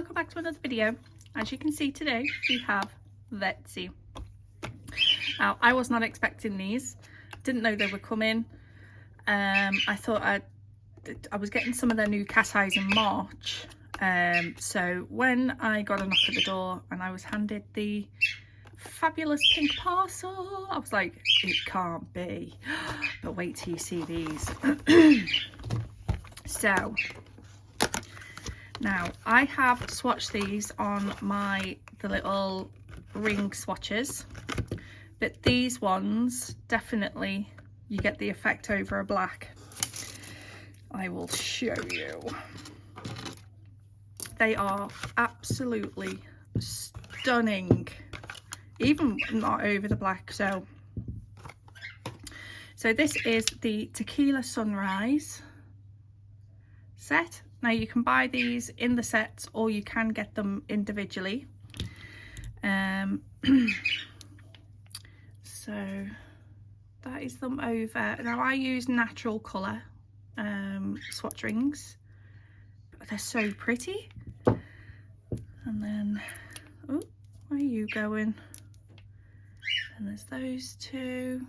welcome back to another video. As you can see today, we have Vettsy. Now, I was not expecting these, didn't know they were coming. I thought I was getting some of their new cat eyes in March. So when I got a knock at the door and I was handed the fabulous pink parcel, I was like, it can't be. But wait till you see these. So now I have swatched these on the little ring swatches, but these ones definitely you get the effect over a black. I will show you. They are absolutely stunning, even not over the black. So this is the Tequila Sunrise set. Now you can buy these in the sets or you can get them individually. So that is them over. Now I use natural colour swatch rings, but they're so pretty. And then, oh, where are you going? And there's those two.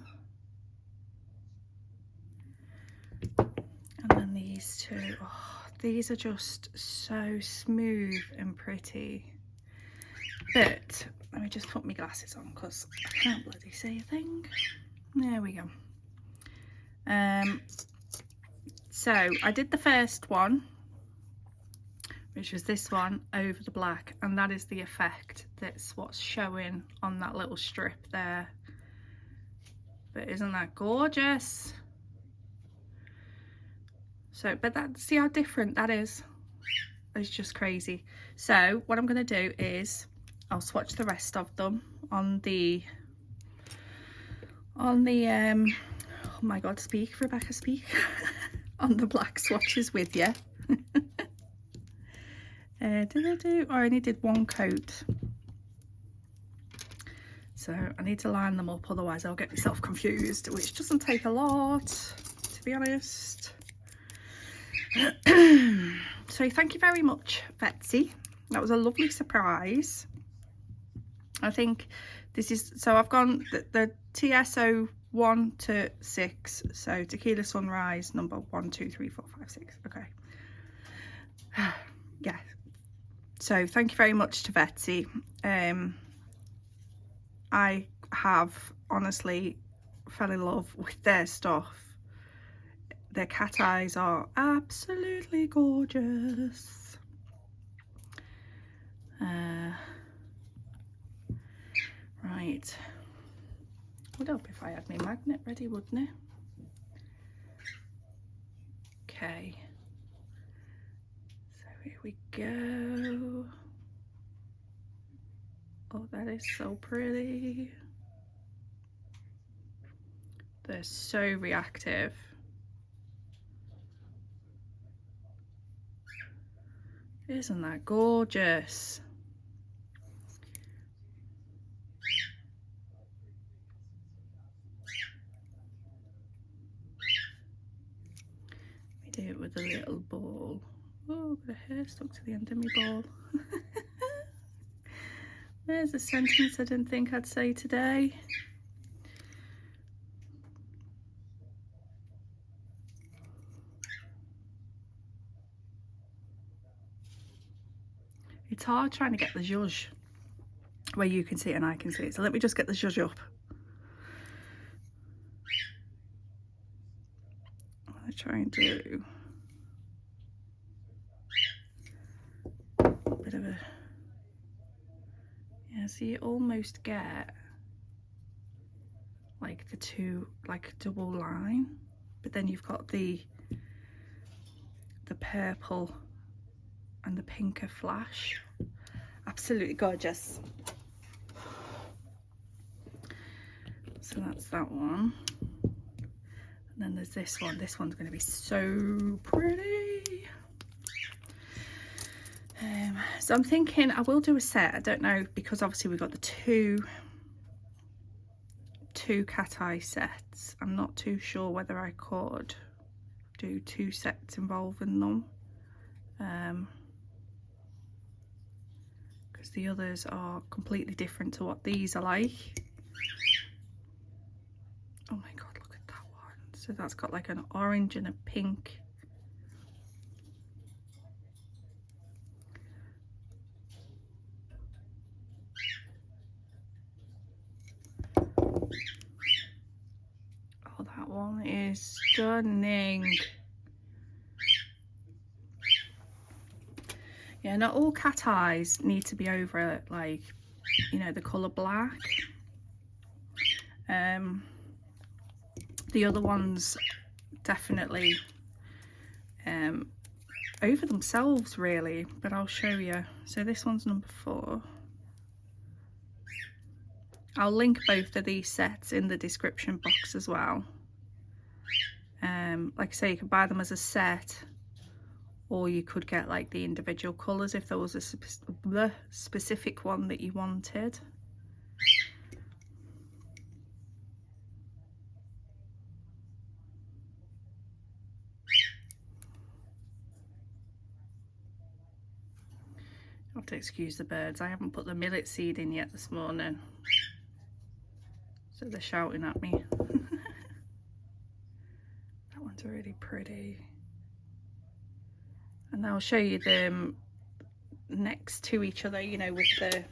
And then these two. Oh, these are just so smooth and pretty. But let me just put my glasses on because I can't bloody see a thing. There we go. So I did the first one, which was this one over the black, and that is the effect. That's what's showing on that little strip there. But isn't that gorgeous? So, but that, see how different that is? It's just crazy. So what I'm going to do is I'll swatch the rest of them on the oh my god, speak Rebecca, speak. On the black swatches with you. Did I do? I only did one coat, so I need to line them up, otherwise I'll get myself confused, which doesn't take a lot, to be honest. So thank you very much, Vettsy. That was a lovely surprise. I think this is, so I've gone the TSO 1 to 6, so Tequila Sunrise number 1, 2, 3, 4, 5, 6. Okay. Yeah. So thank you very much to Vettsy. I have honestly fell in love with their stuff. Their cat eyes are absolutely gorgeous. Right. Would help if I had my magnet ready, wouldn't it? Okay. So here we go. Oh, that is so pretty. They're so reactive. Isn't that gorgeous? We do it with a little ball. Oh, got a hair stuck to the end of my ball. There's a sentence I didn't think I'd say today. It's hard trying to get the zhuzh where you can see it and I can see it. So let me just get the zhuzh up. I try and do a bit of a, yeah, so you almost get like the two, like a double line, but then you've got the purple and the pinker flash. Absolutely gorgeous. So that's that one. And then there's this one. This one's going to be so pretty. So I'm thinking I will do a set. I don't know, because obviously we've got the two cat eye sets. I'm not too sure whether I could do 2 sets involving them. because the others are completely different to what these are like. Oh my god, look at that one. So that's got like an orange and a pink. Oh, that one is stunning. Yeah, not all cat eyes need to be over, like, you know, the colour black. The other ones definitely over themselves really, but I'll show you. So this one's number 4. I'll link both of these sets in the description box as well. Like I say, you can buy them as a set, or you could get like the individual colours if there was a specific one that you wanted. I have to excuse the birds. I haven't put the millet seed in yet this morning, so they're shouting at me. That one's really pretty. And I'll show you them next to each other, you know, with the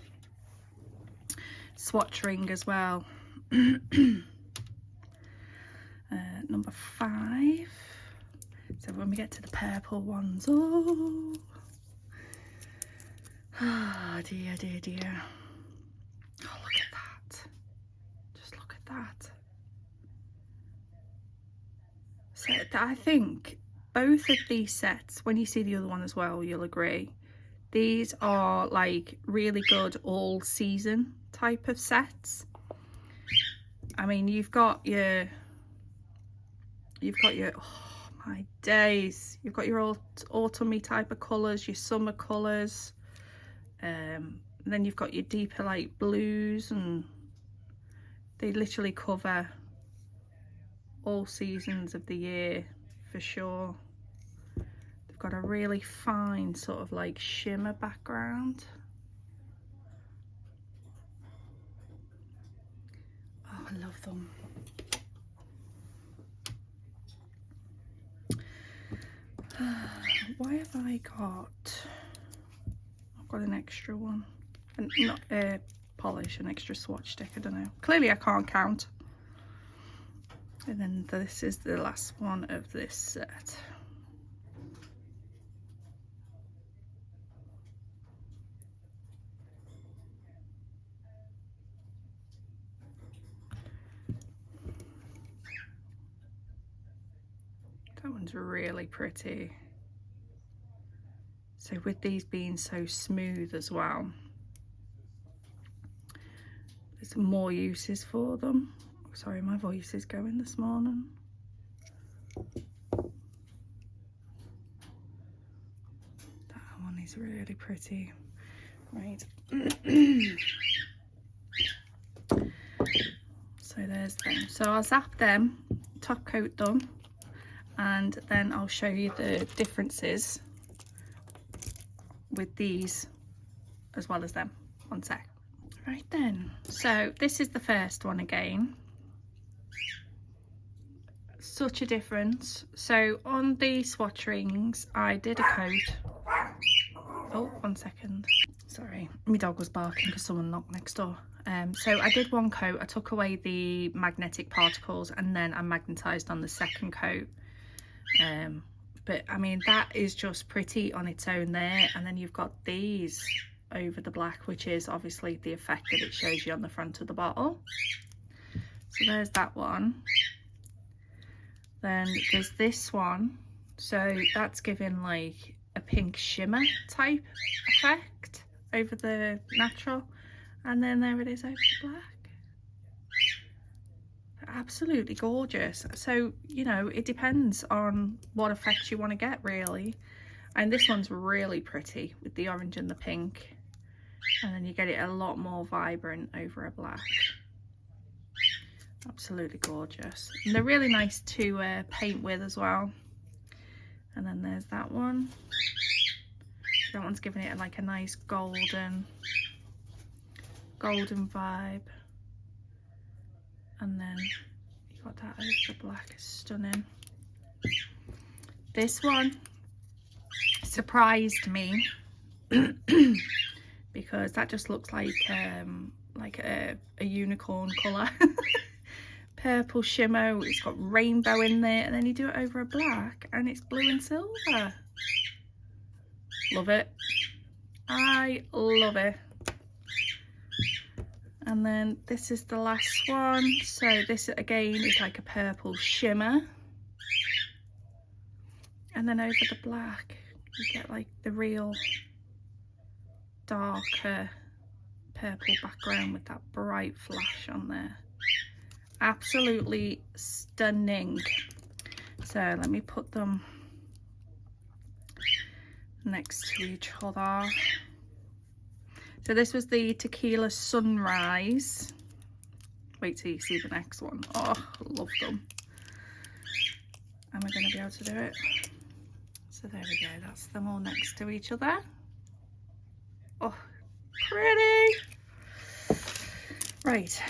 swatch ring as well. Number 5. So when we get to the purple ones, oh dear, dear, dear. Oh, look at that. Just look at that. So I think both of these sets, when you see the other one as well, you'll agree, these are like really good all season type of sets. I mean, you've got your oh my days, you've got your autumny type of colours, your summer colours, then you've got your deeper light blues, and they literally cover all seasons of the year for sure. They've got a really fine sort of like shimmer background. Oh, I love them. Why have I got, I've got an extra one, and not a polish, an extra swatch stick, I don't know, clearly I can't count. And then this is the last one of this set. That one's really pretty. So with these being so smooth as well, there's more uses for them. Sorry, my voice is going this morning. That one is really pretty. Right. So there's them. So I'll zap them, top coat them, and then I'll show you the differences with these as well as them. One sec. Right then, so this is the first one again. Such a difference. So on the swatch rings I did a coat. Oh, 1 second, sorry, my dog was barking because someone knocked next door. So I did one coat, I took away the magnetic particles, and then I magnetized on the second coat. But I mean, that is just pretty on its own there. And then you've got these over the black, which is obviously the effect that it shows you on the front of the bottle. So there's that one. Then there's this one. So that's giving like a pink shimmer type effect over the natural. And then there it is over the black. Absolutely gorgeous. So, you know, it depends on what effect you want to get really. And this one's really pretty with the orange and the pink, and then you get it a lot more vibrant over a black. Absolutely gorgeous, and they're really nice to paint with as well. And then there's that one. That one's giving it like a nice golden golden vibe, and then you got that over the black. It's stunning. This one surprised me because that just looks like a unicorn colour. Purple shimmer, it's got rainbow in there, and then you do it over a black and it's blue and silver. Love it. I love it. And then this is the last one. So this again is like a purple shimmer, and then over the black you get like the real darker purple background with that bright flash on there. Absolutely stunning. So let me put them next to each other. So this was the Tequila Sunrise. Wait till you see the next one. Oh, love them. Am I going to be able to do it? So there we go, that's them all next to each other. Oh, pretty. Right.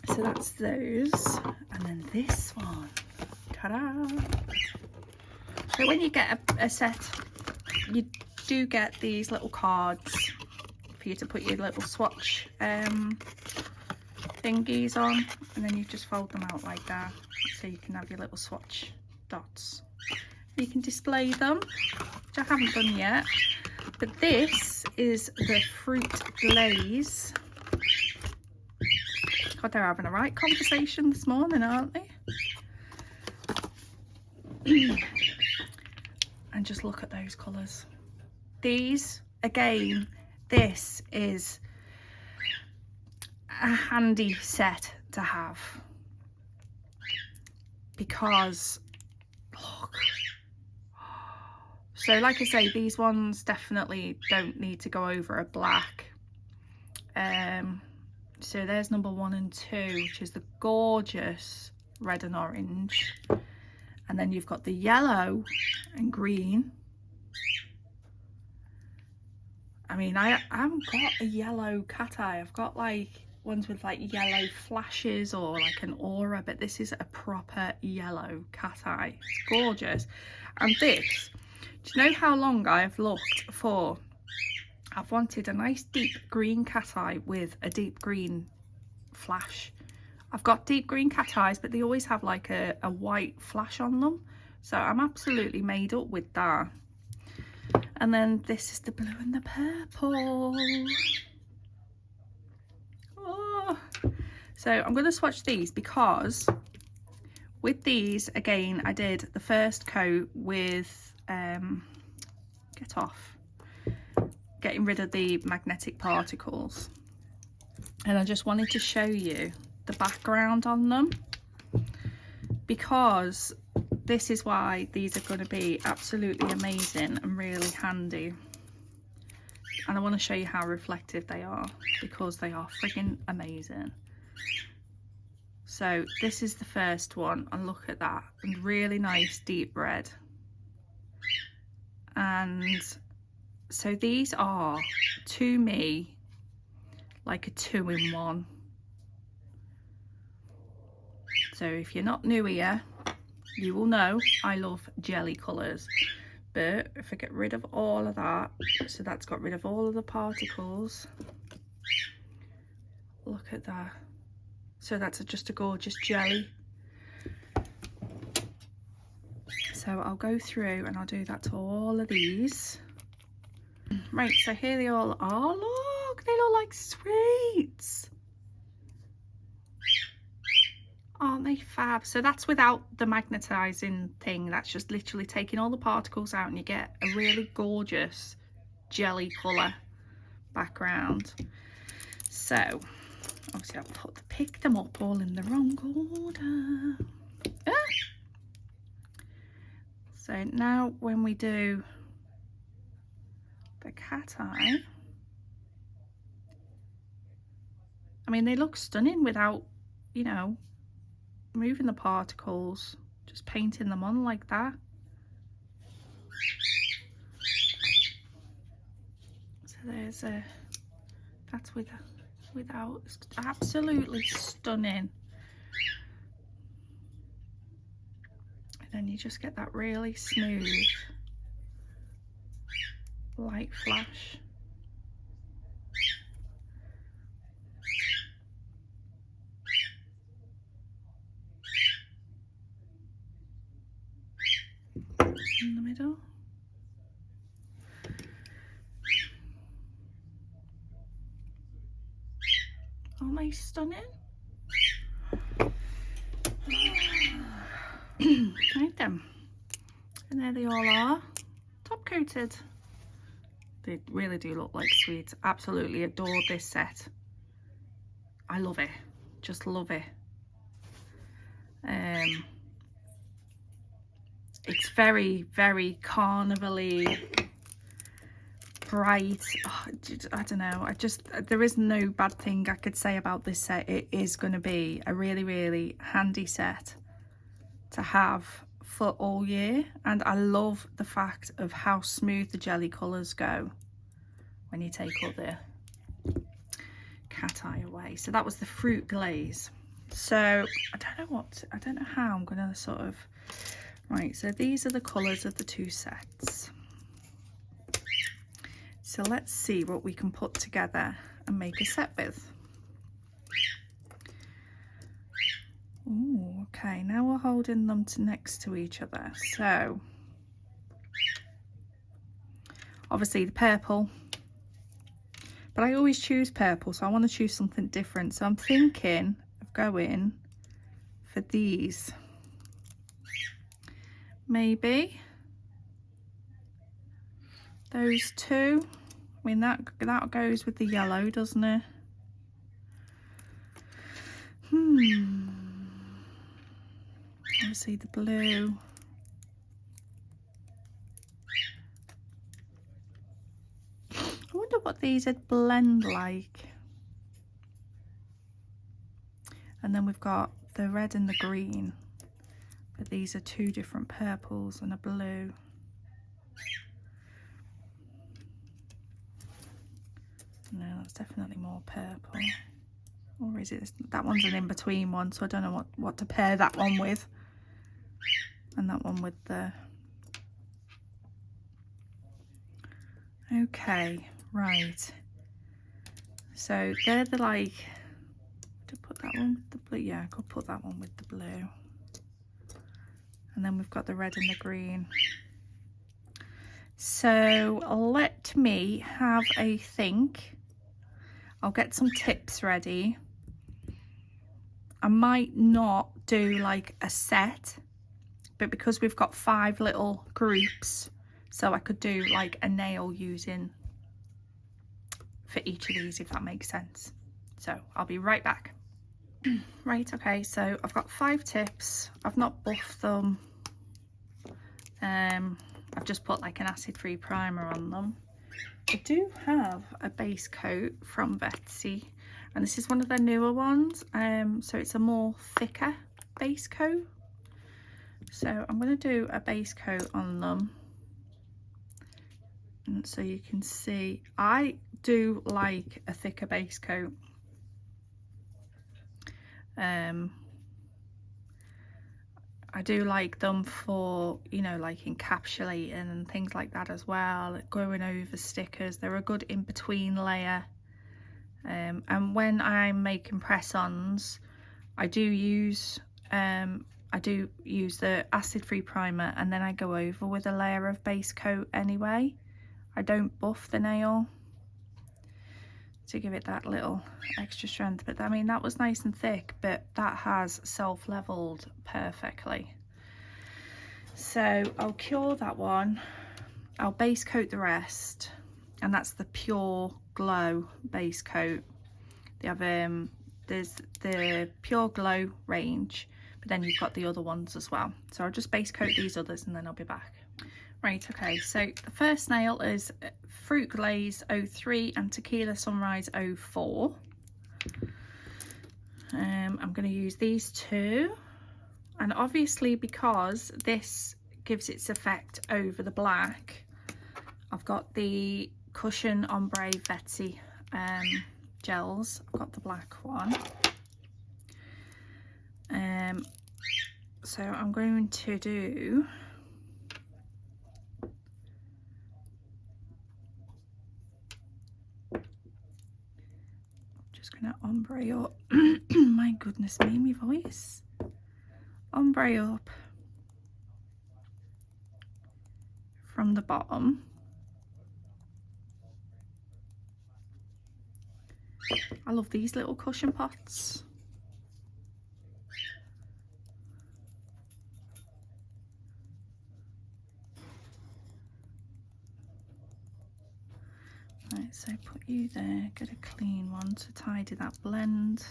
So that's those, and then this one, ta-da! So when you get a set, you do get these little cards for you to put your little swatch thingies on, and then you just fold them out like that, so you can have your little swatch dots. You can display them, which I haven't done yet, but this is the Fruit Glaze. God, they're having a right conversation this morning, aren't they? And just look at those colours. These, again, this is a handy set to have, because look. So like I say, these ones definitely don't need to go over a black. So there's number 1 and 2, which is the gorgeous red and orange. And then you've got the yellow and green. I mean, I haven't got a yellow cat eye. I've got like ones with like yellow flashes or like an aura, but this is a proper yellow cat eye. It's gorgeous. And this, do you know how long I've looked for? I've wanted a nice deep green cat eye with a deep green flash. I've got deep green cat eyes, but they always have like a white flash on them. So I'm absolutely made up with that. And then this is the blue and the purple. Oh. So I'm going to swatch these because with these, again, I did the first coat with, getting rid of the magnetic particles, and I just wanted to show you the background on them, because this is why these are going to be absolutely amazing and really handy. And I want to show you how reflective they are, because they are friggin' amazing. So this is the first one, and look at that, and really nice deep red. And so these are, to me, like a 2-in-1. So if you're not new here, you will know I love jelly colours. But if I get rid of all of that, so that's got rid of all of the particles. Look at that. So that's just a gorgeous jelly. So I'll go through and I'll do that to all of these. Right, so here they all are. Look, they look like sweets. Aren't they fab? So that's without the magnetizing thing. That's just literally taking all the particles out, and you get a really gorgeous jelly colour background. So obviously I'll pick them up all in the wrong order. So now when we do the cat eye, I mean, they look stunning without, you know, moving the particles, just painting them on like that. So there's That's without, it's absolutely stunning. And then you just get that really smooth light flash. In the middle. Aren't they stunning? Right then. And there they all are, top coated. They really do look like sweets. Absolutely adore this set. I love it. Just love it. It's very, very carnival-y, bright. Oh, I don't know. There is no bad thing I could say about this set. It is going to be a really, really handy set to have for all year. And I love the fact of how smooth the jelly colours go when you take all the cat eye away. So that was the fruit glaze. So I don't know how I'm going to sort of, right, so these are the colours of the two sets. So let's see what we can put together and make a set with. Ooh, okay, now we're holding them next to each other. So obviously the purple, but I always choose purple, so I want to choose something different. So I'm thinking of going for these. Maybe those two. I mean, that goes with the yellow, doesn't it? Obviously the blue. I wonder what these would blend like. And then we've got the red and the green, but these are two different purples and a blue. No, that's definitely more purple. Or is it, that one's an in-between one, so I don't know what to pair that one with. And that one with the... Okay, right. So they're the like... To put that one with the blue? Yeah, I could put that one with the blue. And then we've got the red and the green. So let me have a think. I'll get some tips ready. I might not do like a set, but because we've got 5 little groups, so I could do like a nail using for each of these, if that makes sense. So I'll be right back. Right, okay, so I've got 5 tips. I've not buffed them. I've just put like an acid-free primer on them. I do have a base coat from Vettsy, and this is one of their newer ones. So it's a more thicker base coat. So I'm going to do a base coat on them. And so you can see, I do like a thicker base coat. I do like them for, you know, like encapsulating and things like that as well, going over stickers. They're a good in-between layer. And when I'm making press-ons, I do use the acid-free primer, and then I go over with a layer of base coat anyway. I don't buff the nail to give it that little extra strength, but I mean, that was nice and thick, but that has self-leveled perfectly. So I'll cure that one, I'll base coat the rest, and that's the Pure Glow base coat. They have there's the Pure Glow range, but then you've got the other ones as well. So I'll just base coat these others and then I'll be back. Right, okay, so the first nail is Fruit Glaze 03 and Tequila Sunrise 04. I'm going to use these two, and obviously because this gives its effect over the black, I've got the Cushion Ombre Vettsy gels. I've got the black one. So I'm going to do just gonna ombre up. My goodness me, my voice. Ombre up from the bottom. I love these little cushion pots. Right, so put you there, get a clean one to tidy that blend.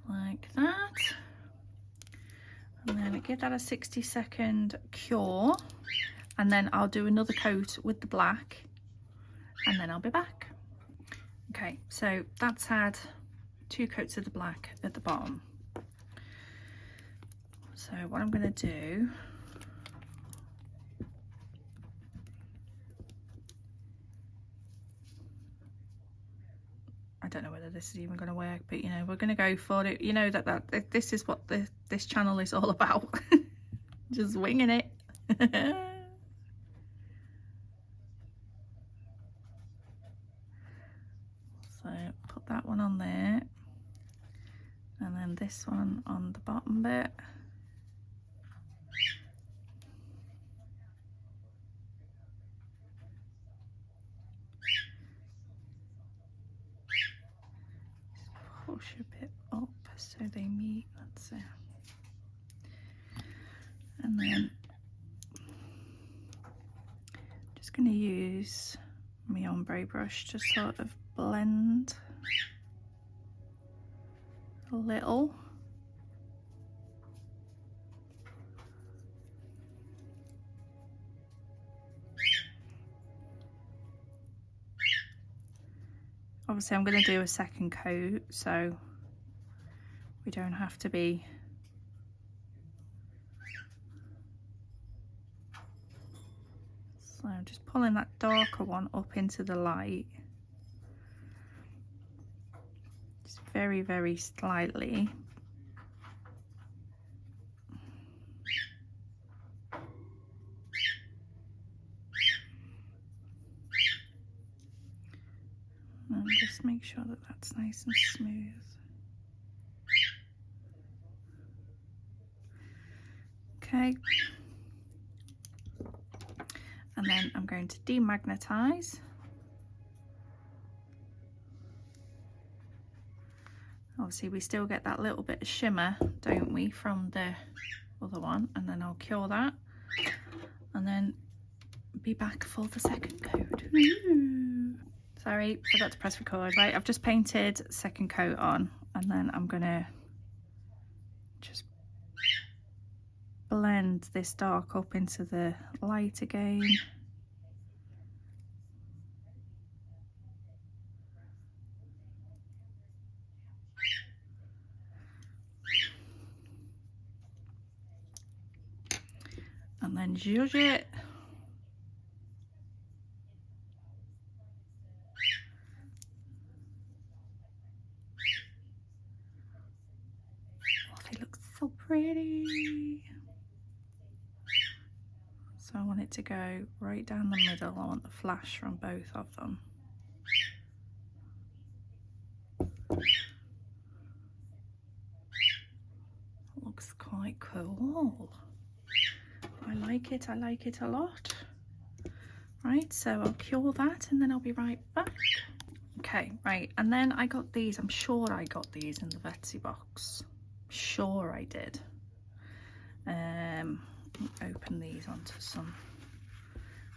Like that. And then give that a 60-second cure. And then I'll do another coat with the black. And then I'll be back. Okay, so that's had 2 coats of the black at the bottom. So what I'm going to do, I don't know whether this is even going to work, but you know, we're going to go for it. You know that this is what this channel is all about. Just winging it. So put that one on there, and then this one on the bottom bit. Push a bit up so they meet, that's it. And then just going to use my ombre brush to sort of blend a little. Obviously I'm going to do a second coat, so we don't have to be so I'm just pulling that darker one up into the light, just very, very slightly. And just make sure that that's nice and smooth. Okay. And then I'm going to demagnetize. Obviously we still get that little bit of shimmer, don't we, from the other one, and then I'll cure that and then be back for the second coat. Ooh. Sorry, forgot to press record. Right, I've just painted second coat on, and then I'm gonna just blend this dark up into the light again. And then zhuzh it. Oh, they look so pretty. So I want it to go right down the middle. I want the flash from both of them. Looks quite cool. I like it a lot. Right, so I'll cure that and then I'll be right back. Okay, right, and then I got these. I'm sure I got these in the Vettsy box. Sure I did. Open these onto some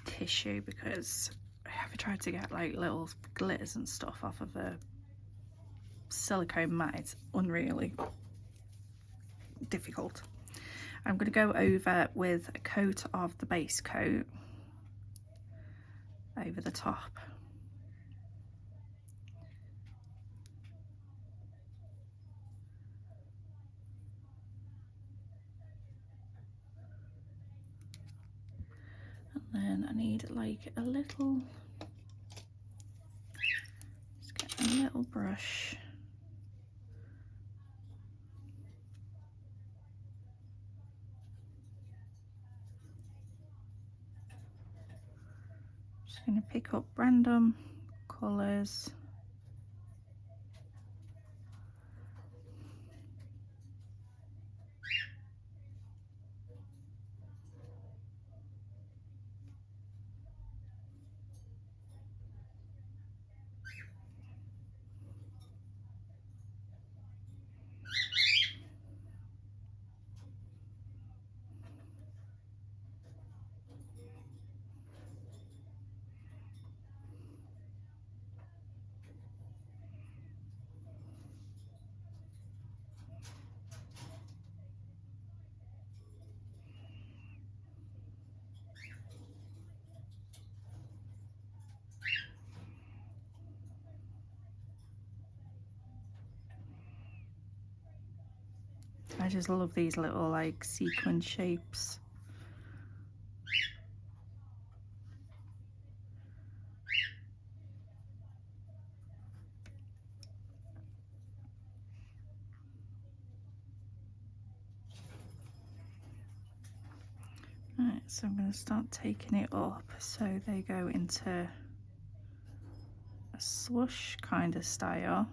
tissue because I have tried to get like little glitters and stuff off of a silicone mat. It's unreally difficult. I'm going to go over with a coat of the base coat over the top. then I need like a little, just get a little brush. Just going to pick up random colours. I just love these little like sequin shapes. Right, so I'm going to start taking it up so they go into a swoosh kind of style.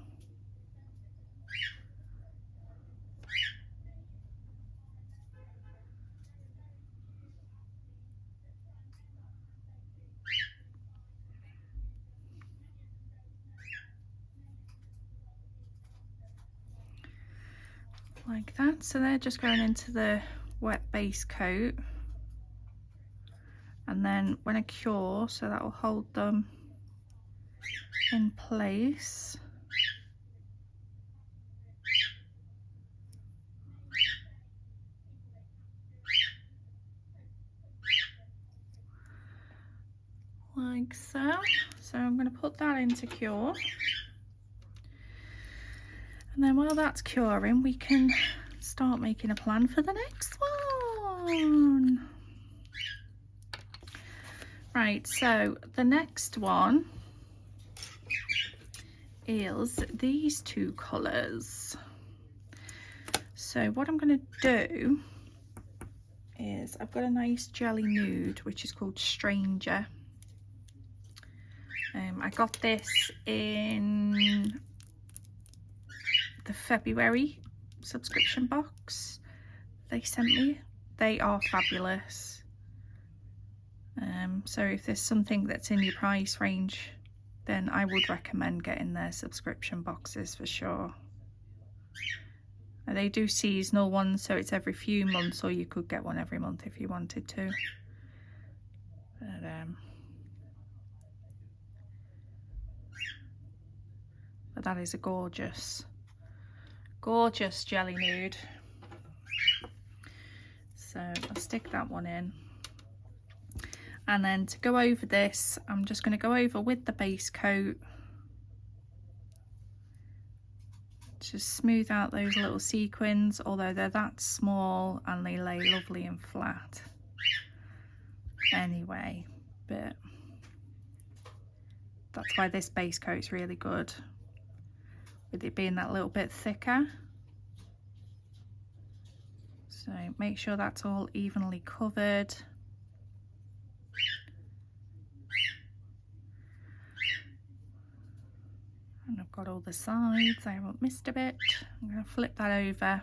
Like that. So they're just going into the wet base coat, and then when I cure, so that will hold them in place. Like so. So I'm going to put that into cure, and then while that's curing we can start making a plan for the next one. Right, so the next one is these two colours. So what I'm going to do is I've got a nice jelly nude which is called Stranger. I got this in the February subscription box they sent me. They are fabulous. So if there's something that's in your price range, then I would recommend getting their subscription boxes for sure. They do seasonal ones, so it's every few months, or you could get one every month if you wanted to. But that is a gorgeous, gorgeous jelly nude. So I'll stick that one in. And then to go over this, I'm just going to go over with the base coat. Just smooth out those little sequins, although they're that small and they lay lovely and flat anyway. But that's why this base coat's really good, with it being that little bit thicker. So make sure that's all evenly covered. And I've got all the sides, I haven't missed a bit. I'm going to flip that over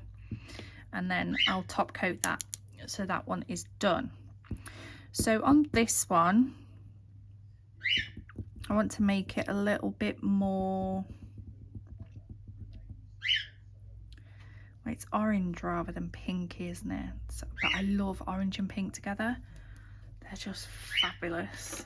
and then I'll top coat that, so that one is done. So on this one, I want to make it a little bit more, well, it's orange rather than pinky, isn't it? So, but I love orange and pink together. They're just fabulous.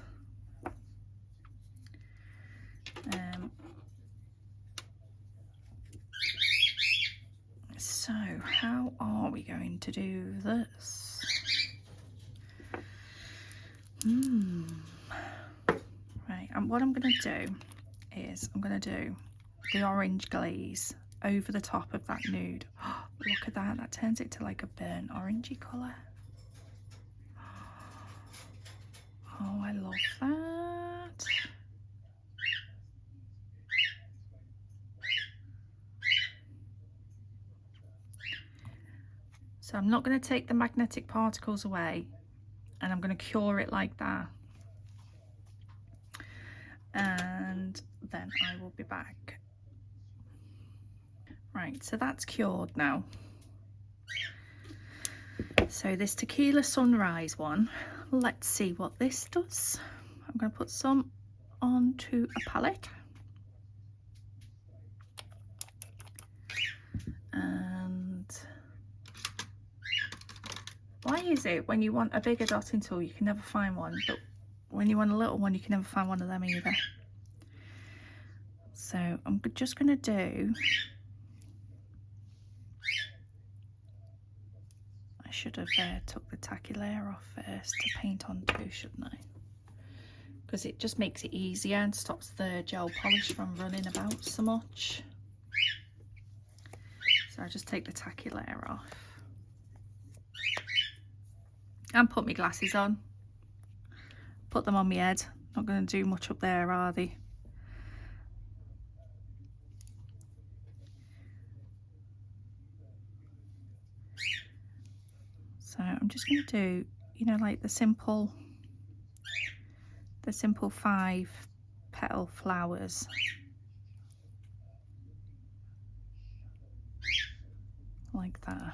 So how are we going to do this? Right, and what I'm going to do is I'm going to do the orange glaze over the top of that nude. Oh, look at that, that turns it to like a burnt orangey colour. Oh, I love that. So I'm not going to take the magnetic particles away, and I'm going to cure it like that. And then I will be back. Right, so that's cured now. So this Tequila Sunrise one, let's see what this does. I'm going to put some onto a palette. And why is it when you want a bigger dotting tool you can never find one, but when you want a little one you can never find one of them either? So I'm just going to do, I should have took the tacky layer off first to paint onto, shouldn't I? Because it just makes it easier and stops the gel polish from running about so much. So I just take the tacky layer off and put my glasses on. Put them on my head. Not going to do much up there, are they? So I'm just going to do, you know, like the simple 5 petal flowers. Like that.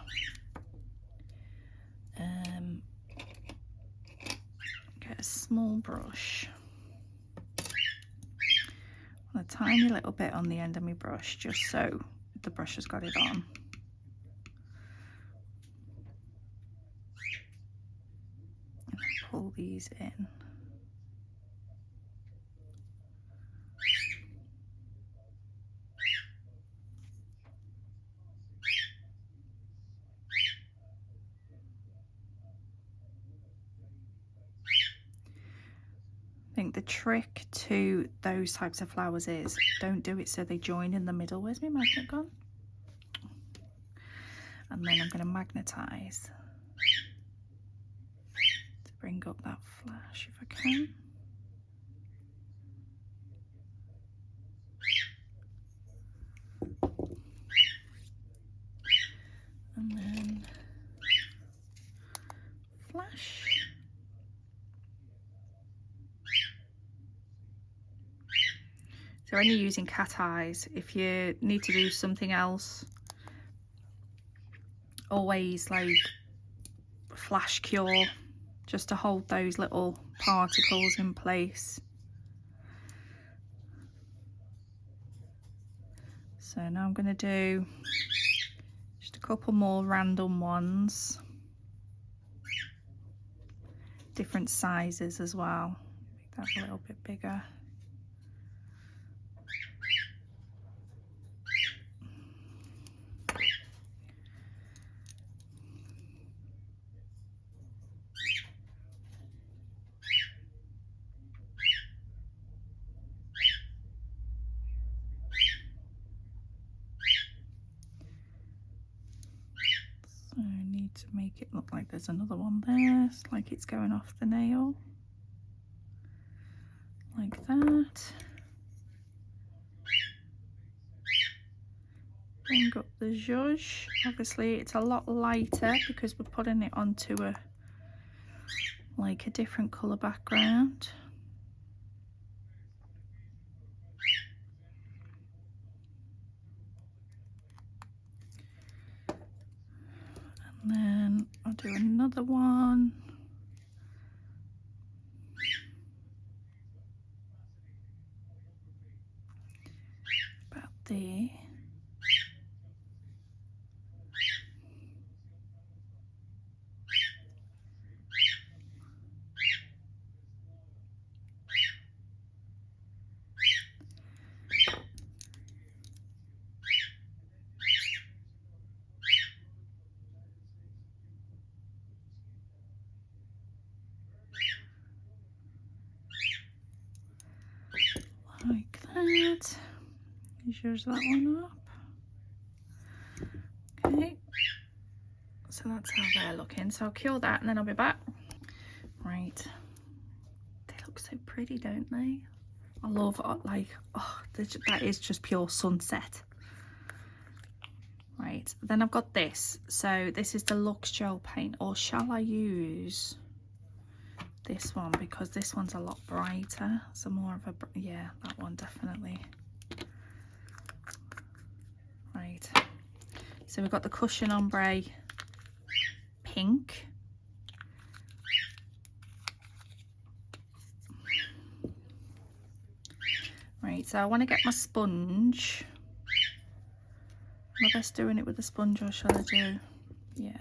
Get a small brush. A tiny little bit on the end of my brush, just so the brush has got it on. And pull these in. I think the trick to those types of flowers is don't do it so they join in the middle. Where's my magnet gone? And then I'm going to magnetize to bring up that flash if I can. And then flash. So when you're using cat eyes, if you need to do something else, always like flash cure, just to hold those little particles in place. So now I'm going to do just a couple more random ones, different sizes as well, make that a little bit bigger. So I need to make it look like there's another one there, it's like it's going off the nail, like that. Bring up the zhuzh. Obviously it's a lot lighter because we're putting it onto a different colour background. And then I'll do another one. About there. Like that. Zhuzh that one up. Okay, so that's how they're looking. So I'll cure that and then I'll be back. Right, look so pretty, don't they? I love like, oh, that is just pure sunset. Right, then I've got this. So this is the Luxe gel paint, or shall I use this one, because this one's a lot brighter, so more of a, yeah, that one definitely. Right, so we've got the Cushion Ombre pink. Right, so I want to get my sponge. Am I best doing it with a sponge, or shall I do, yeah,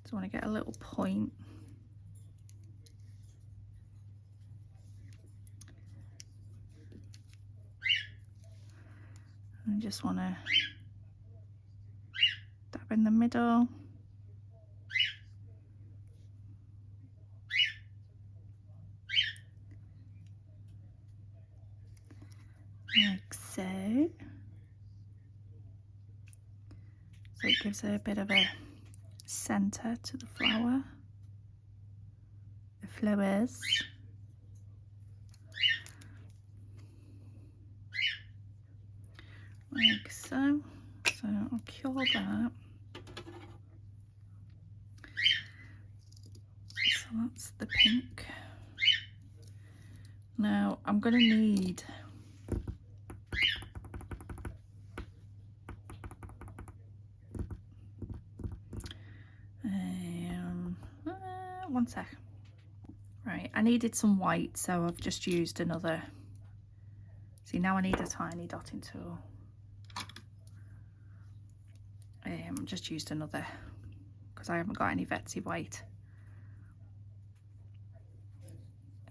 just want to get a little point. I just want to dab in the middle. Like so. So it gives a bit of a centre to the flower, the flowers. Like so. So I'll cure that. So that's the pink. Now I'm going to need one sec. Right, I needed some white, so I've just used another. See, now I need a tiny dotting tool. Just used another because I haven't got any Vettsy white.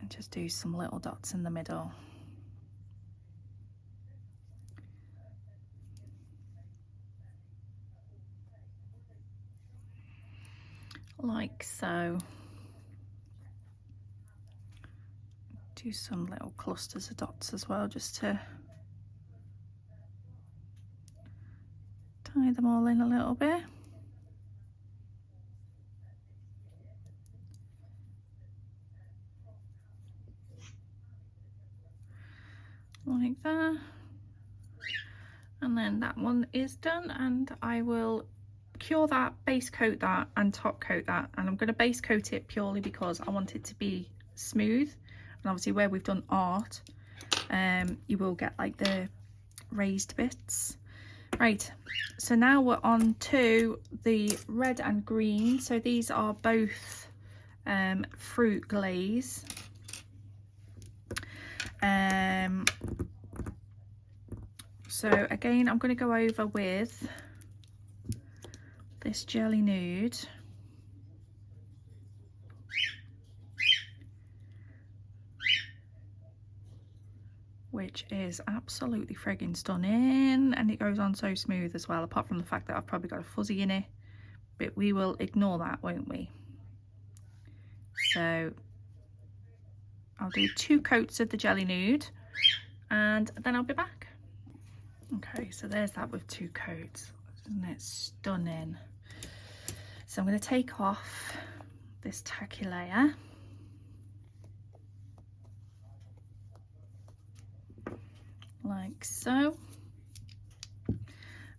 And just do some little dots in the middle. Like so. Do some little clusters of dots as well, just to tie them all in a little bit. Like that. And then that one is done, and I will cure that, base coat that, and top coat that. And I'm going to base coat it purely because I want it to be smooth. And obviously where we've done art, you will get like the raised bits. Right, so now we're on to the red and green. So these are both fruit glaze. So again, I'm going to go over with this Jelly Nude. Which is absolutely friggin' stunning, and it goes on so smooth as well, apart from the fact that I've probably got a fuzzy in it, but we will ignore that, won't we? So I'll do 2 coats of the Jelly Nude and then I'll be back. Okay, so there's that with 2 coats. Isn't it stunning? So I'm going to take off this tacky layer. Like so.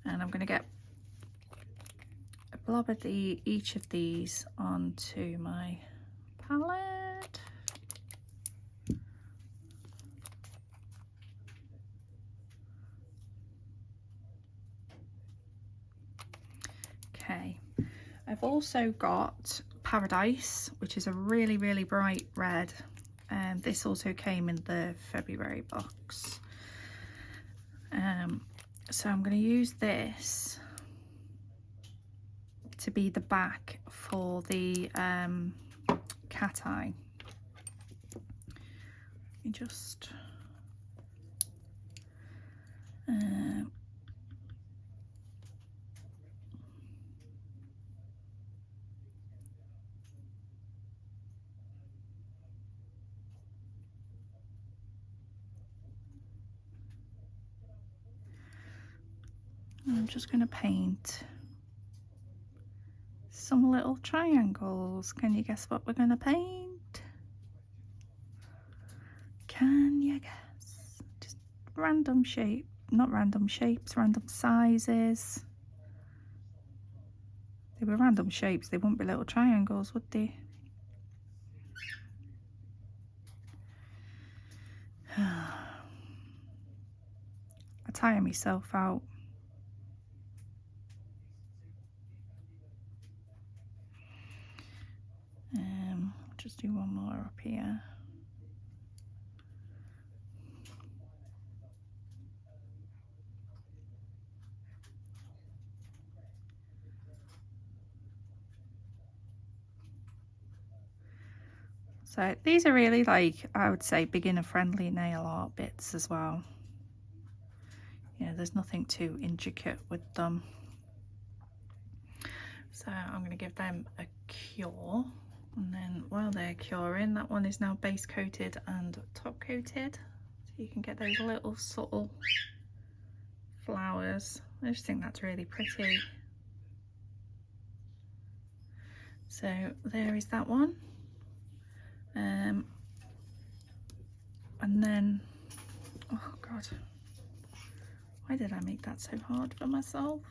And I'm going to get a blob of each of these onto my palette. Okay, I've also got Paradise, which is a really, really bright red, and this also came in the February box. So I'm going to use this to be the back for the cat eye. Let me just I'm just going to paint some little triangles. Can you guess what we're going to paint? Can you guess? Just random shape, not random shapes, random sizes. They were random shapes, they wouldn't be little triangles, would they? I tire myself out. Just do one more up here. So these are really, like, I would say beginner friendly nail art bits as well. Yeah, there's nothing too intricate with them. So I'm going to give them a cure, and then while they're curing, that one is now base coated and top coated, so you can get those little subtle flowers. I just think that's really pretty. So there is that one. And then, oh god, why did I make that so hard for myself?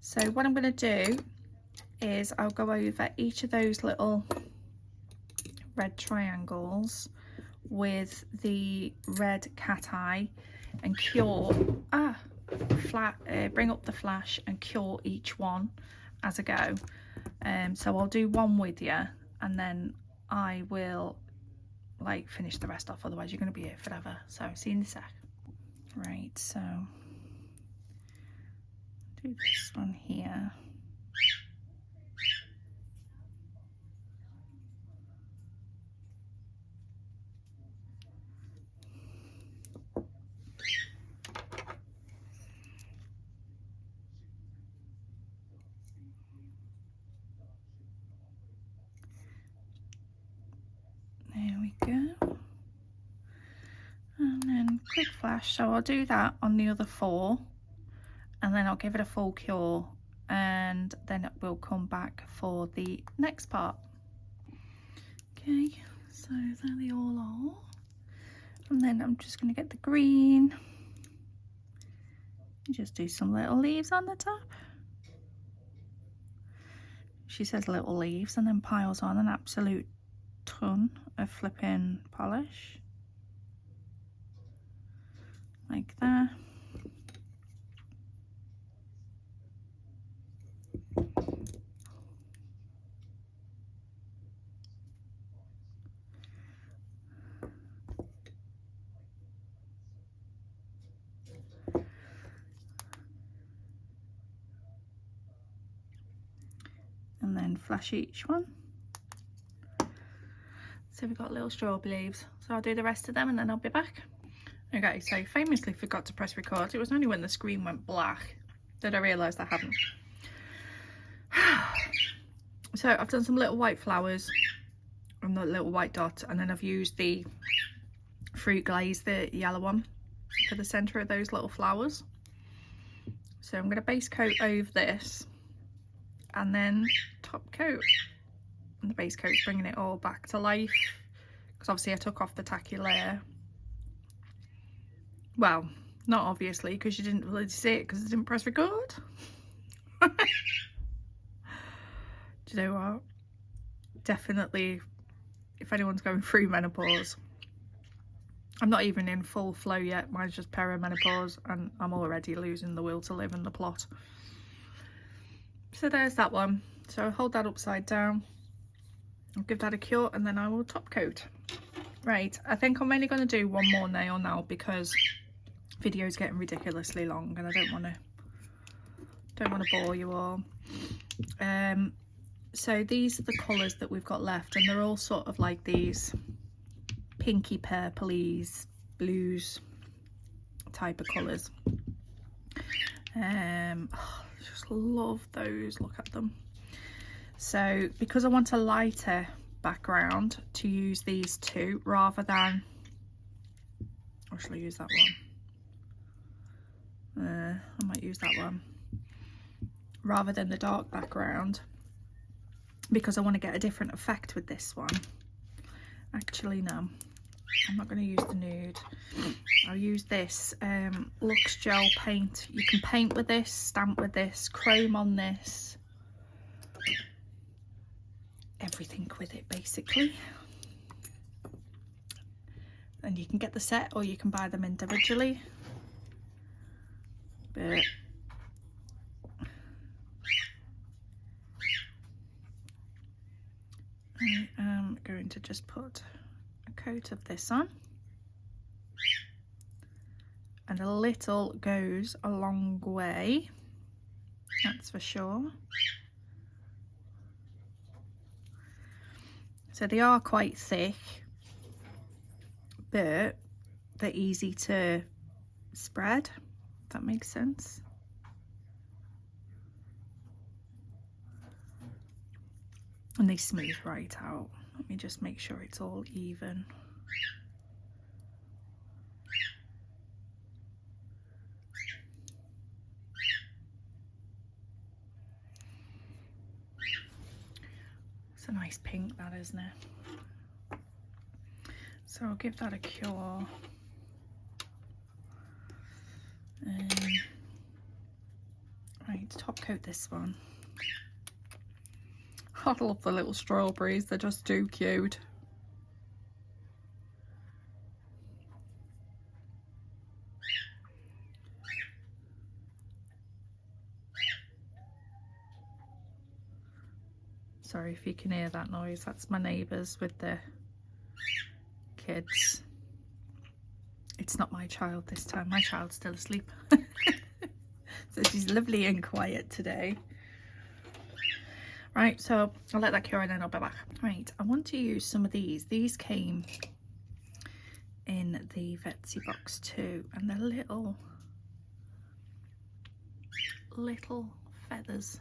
So what I'm going to do is I'll go over each of those little red triangles with the red cat eye and cure, bring up the flash and cure each one as I go. So I'll do one with you, and then I will like finish the rest off, otherwise you're going to be here forever. So see you in a sec. Right, so do this one here. There we go. And then quick flash, so I'll do that on the other four, and then I'll give it a full cure, and then it will come back for the next part. Okay, so there they all are. And then I'm just going to get the green and just do some little leaves on the top. She says little leaves and then piles on an absolute ton of flipping polish. Like that. And then flash each one. So we've got little strawberry leaves. So I'll do the rest of them and then I'll be back. Okay, so famously forgot to press record. It was only when the screen went black that I realised I hadn't. So I've done some little white flowers and the little white dot, and then I've used the fruit glaze, the yellow one, for the centre of those little flowers. So I'm going to base coat over this and then top coat. And the base coat's bringing it all back to life, because obviously I took off the tacky layer. Well, not obviously, because you didn't really see it because I didn't press record. Do you know what? Definitely, if anyone's going through menopause, I'm not even in full flow yet. Mine's just perimenopause and I'm already losing the will to live in the plot. So there's that one. So I'll hold that upside down. I'll give that a cure and then I will top coat. Right, I think I'm only going to do one more nail now because video's getting ridiculously long and I don't want to bore you all. So these are the colours that we've got left, and they're all sort of like these pinky purplies, blues type of colours. Just love those, look at them. So because I want a lighter background, to use these two rather than, or shall I use that one? I might use that one. rather than the dark background, because I want to get a different effect with this one. Actually, no, I'm not going to use the nude. I'll use this Luxe Gel paint. You can paint with this, stamp with this, chrome on this, everything with it basically. And you can get the set or you can buy them individually. But I am going to just put a coat of this on. And a little goes a long way, that's for sure. So they are quite thick, but they're easy to spread, if that makes sense. And they smooth right out. Let me just make sure it's all even. It's a nice pink, that, isn't it? So I'll give that a cure. Right, top coat this one. I love the little strawberries, they're just too cute. Sorry if you can hear that noise, that's my neighbours with the kids. It's not my child this time, my child's still asleep. So she's lovely and quiet today. Right, so I'll let that cure and then I'll be back. Right, I want to use some of these. These came in the Vettsy box too, and they're little feathers.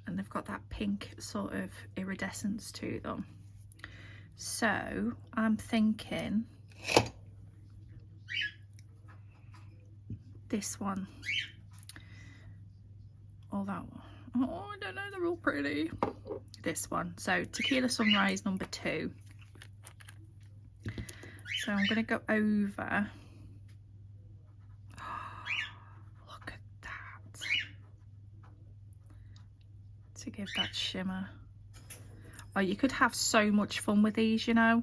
And they've got that pink sort of iridescence to them. So I'm thinking this one or that one. Oh, I don't know, they're all pretty. This one, so Tequila Sunrise number 2. So I'm gonna go over. Oh, look at that. To give that shimmer. Oh, you could have so much fun with these, you know,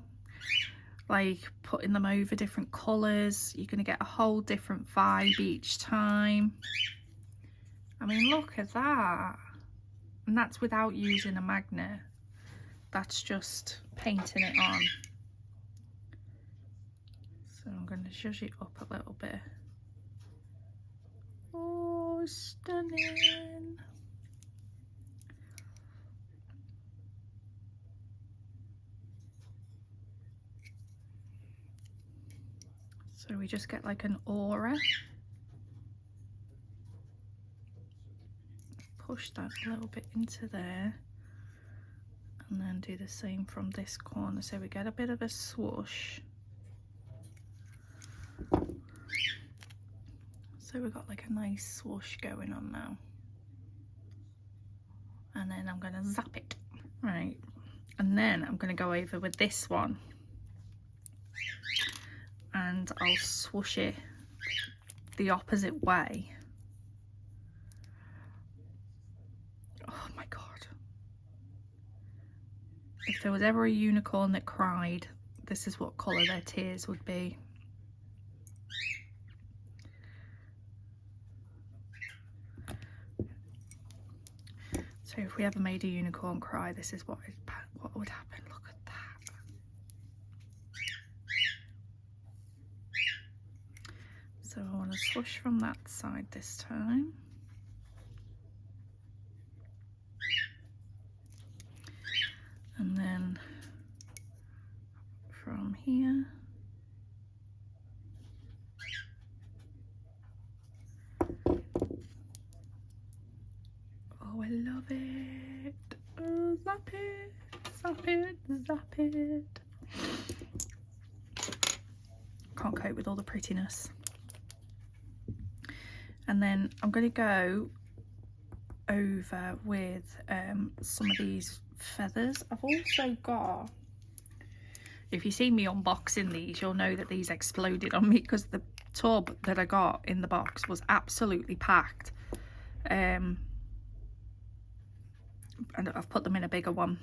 like putting them over different colours. You're gonna get a whole different vibe each time. I mean, look at that. And that's without using a magnet. That's just painting it on. So I'm going to zhuzh it up a little bit. Oh, stunning. So we just get like an aura. Push that a little bit into there. And then do the same from this corner. So we get a bit of a swoosh. So we've got like a nice swoosh going on now. And then I'm gonna zap it. Right, and then I'm gonna go over with this one. And I'll swoosh it the opposite way. Oh my God. If there was ever a unicorn that cried, this is what colour their tears would be. So if we ever made a unicorn cry, this is what would happen. Look at that. So I want to swoosh from that side this time. And then from here. Oh, I love it. Oh, zap it, zap it, zap it. Can't cope with all the prettiness. And then I'm going to go over with some of these feathers. I've also got, if you see me unboxing these, you'll know that these exploded on me because the tub that I got in the box was absolutely packed. And I've put them in a bigger one,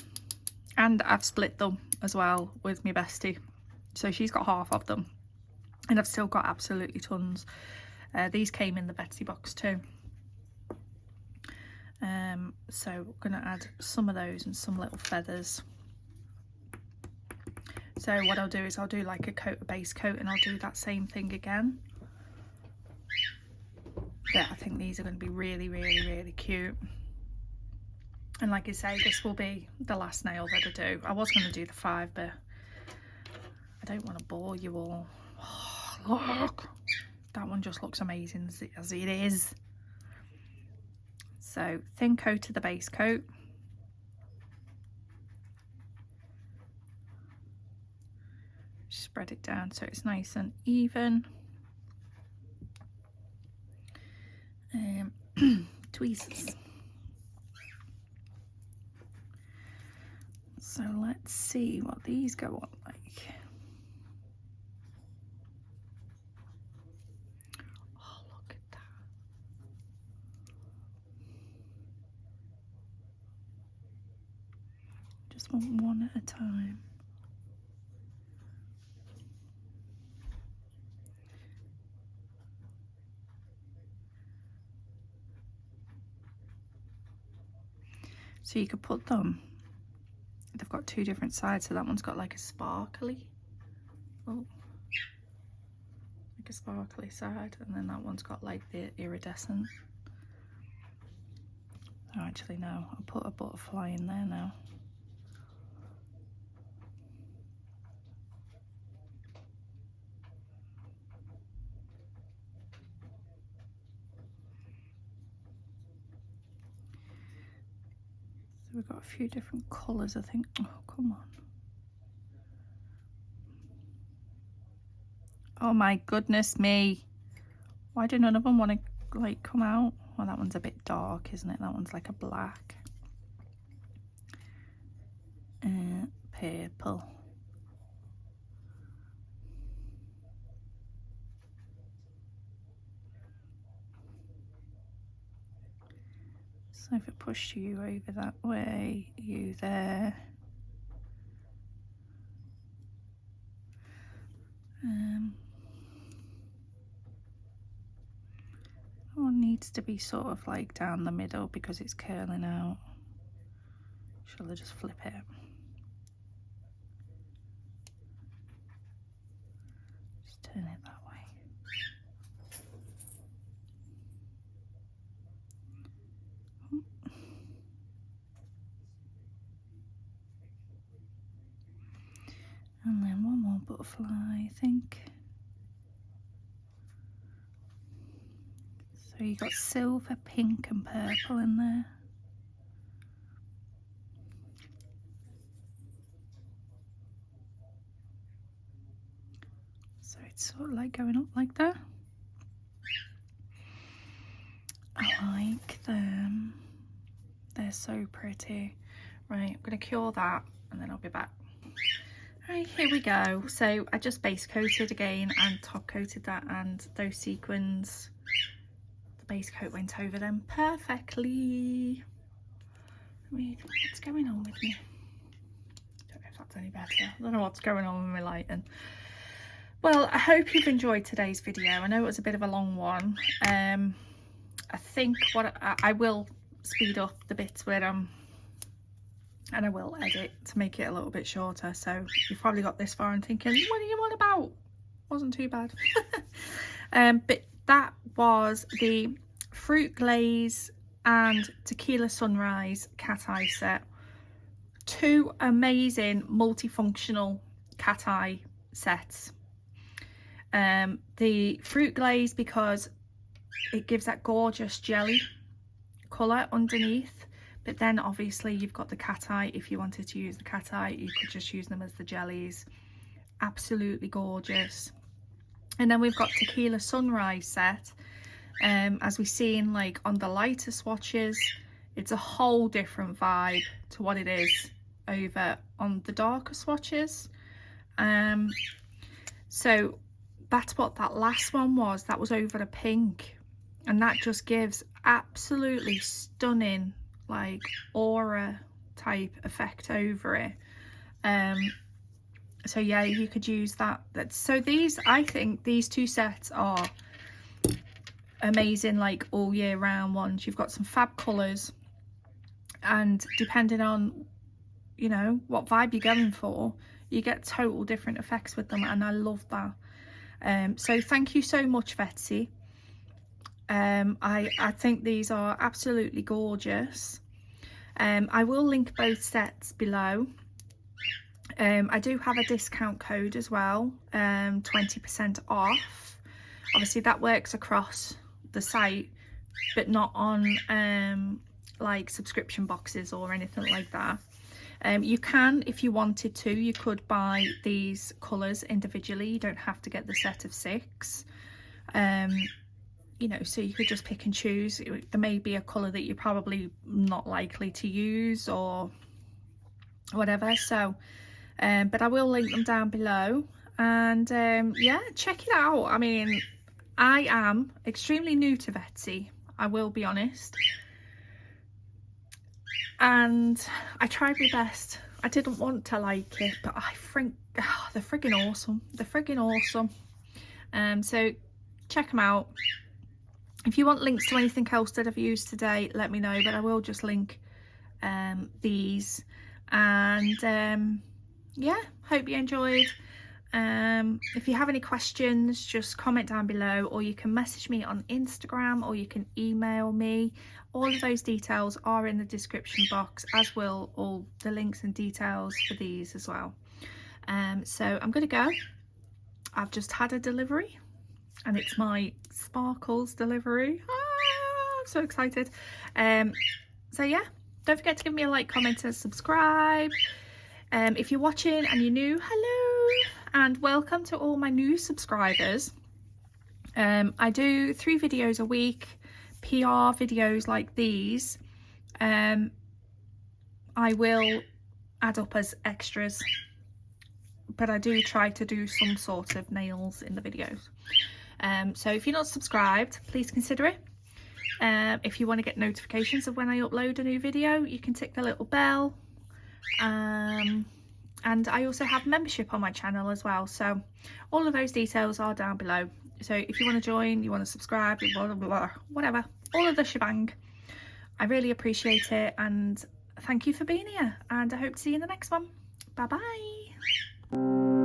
and I've split them as well with my bestie, so she's got half of them, and I've still got absolutely tons. These came in the Vettsy box too. So we're going to add some of those and some little feathers. So what I'll do is I'll do like a base coat, and I'll do that same thing again. Yeah, I think these are going to be really, really, really cute. And like I say, this will be the last nail that I do. I was going to do the 5, but I don't want to bore you all. Oh, look, that one just looks amazing as it is. So thin coat of the base coat. Spread it down so it's nice and even. Tweezers. So let's see what these go on like. Oh, look at that. Just want one at a time. So you could put them, they've got 2 different sides, so that one's got like a sparkly, like a sparkly side, and then that one's got like the iridescent. Oh, actually no, I'll put a butterfly in there now. We've got a few different colours, I think. Oh, come on. Oh my goodness me. Why do none of them want to like come out? Well, that one's a bit dark, isn't it? That one's like a black. Purple. So if it pushed you over that way, you there. That one needs to be sort of like down the middle because it's curling out. Shall I just flip it? Just turn it that way. And then one more butterfly, I think. So you got silver, pink and purple in there. So it's sort of like going up like that. I like them. They're so pretty. Right, I'm going to cure that and then I'll be back. Right, here we go. So I just base coated again and top coated that, and those sequins, the base coat went over them perfectly. What's going on with me? Don't know if that's any better. I don't know what's going on with my lighting. Well, I hope you've enjoyed today's video. I know it was a bit of a long one. I think what I will speed up the bits where and I will edit to make it a little bit shorter. So you've probably got this far and thinking, what are you on about? Wasn't too bad. But that was the Fruit Glaze and Tequila Sunrise cat eye set. 2 amazing multifunctional cat eye sets. The Fruit Glaze because it gives that gorgeous jelly colour underneath. But then obviously you've got the cat eye. If you wanted to use the cat eye, you could just use them as the jellies. Absolutely gorgeous. And then we've got Tequila Sunrise set. As we've seen like on the lighter swatches, It's a whole different vibe to what it is over on the darker swatches. So that's what that last one was. That was over a pink, and that just gives absolutely stunning like aura type effect over it. So yeah, you could use that. So these, I think these two sets are amazing, like all year round ones. You've got some fab colours, and depending on, you know, what vibe you're going for, you get total different effects with them, and I love that. So thank you so much, Vettsy. I think these are absolutely gorgeous. I will link both sets below. I do have a discount code as well, 20% off. Obviously that works across the site, but not on like subscription boxes or anything like that. You can, if you wanted to, you could buy these colours individually. You don't have to get the set of 6. You know, so you could just pick and choose. There may be a colour that you're probably not likely to use or whatever, so but I will link them down below, and yeah, check it out. I mean, I am extremely new to Vettsy, I will be honest, and I tried my best. I didn't want to like it, but I think they're friggin' awesome. They're friggin' awesome. So check them out. If you want links to anything else that I've used today, let me know, but I will just link these. And yeah, hope you enjoyed. If you have any questions, just comment down below, or you can message me on Instagram, or you can email me. All of those details are in the description box, as will all the links and details for these as well. So I'm gonna go. I've just had a delivery, and it's my sparkles delivery. I'm so excited. So yeah, don't forget to give me a like, comment and subscribe. If you're watching and you're new, hello and welcome to all my new subscribers. I do 3 videos a week, PR videos like these. I will add up as extras, but I do try to do some sort of nails in the videos. So if you're not subscribed, please consider it. If you want to get notifications of when I upload a new video, you can tick the little bell. And I also have membership on my channel as well, so all of those details are down below. So if you want to join, you want to subscribe, blah, blah, blah, whatever, all of the shebang, I really appreciate it, and thank you for being here, and I hope to see you in the next one. Bye bye.